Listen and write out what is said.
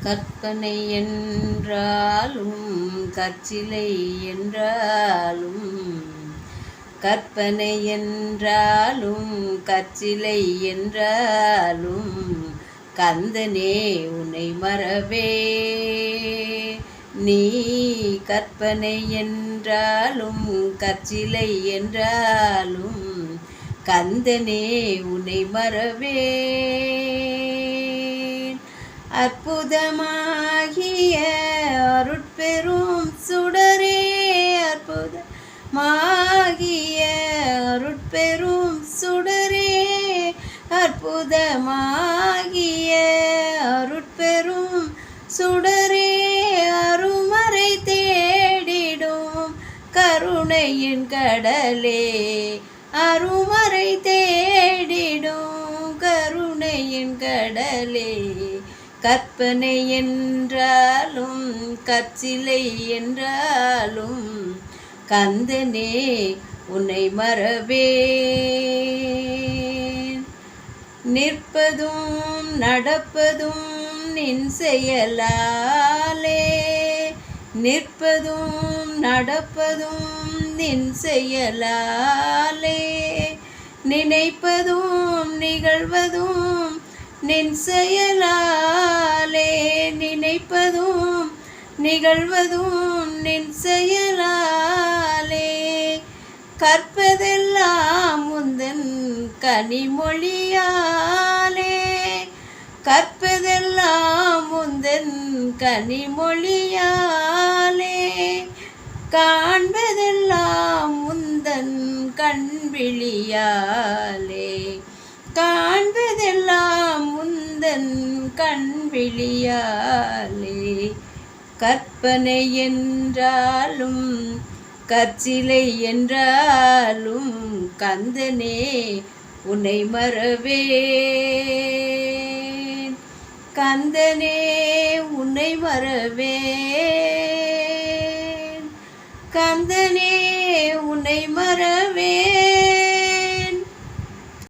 கற்பனை என்றாலும் கற்சிலை என்றாலும் கற்பனை என்றாலும் கற்சிலை என்றாலும் கந்தனே உன்னை மறவே நீ கற்பனை என்றாலும் கற்சிலை என்றாலும் கந்தனே உன்னை மறவே அற்புதமாகிய அருட்பெரும் சுடரே அற்புதமாகிய அருட்பெரும் சுடரே அற்புதமாகிய அருட்பெரும் சுடரே அருமறை தேடிடும் கருணையின் கடலே அருமறை தேடிடும் கருணையின் கடலே கற்பனை என்றாலும் கற்சிலை என்றாலும் கந்தனே உன்னை மறவேன் நிற்பதும் நடப்பதும் நின் செயலாலே நிற்பதும் நடப்பதும் நின் செயலாலே நினைப்பதும் நிகழ்வதும் நின் செயலாலே நினைப்பதும் நிகழ்வதும் நின் செயலாலே கற்பதெல்லாம் உந்தன் கனிமொழியாலே கற்பதெல்லாம் உந்தன் கனிமொழியாலே காண்பதெல்லாம் உந்தன் கண்விழியாலே காண்பதெல்லாம் உந்தன் கண்விழியாலே கற்பனை என்றாலும் கற்சிலை என்றாலும் கந்தனே உன்னை மறவேன் கந்தனே உன்னை மறவேன் கந்தனே உன்னை மறவேன்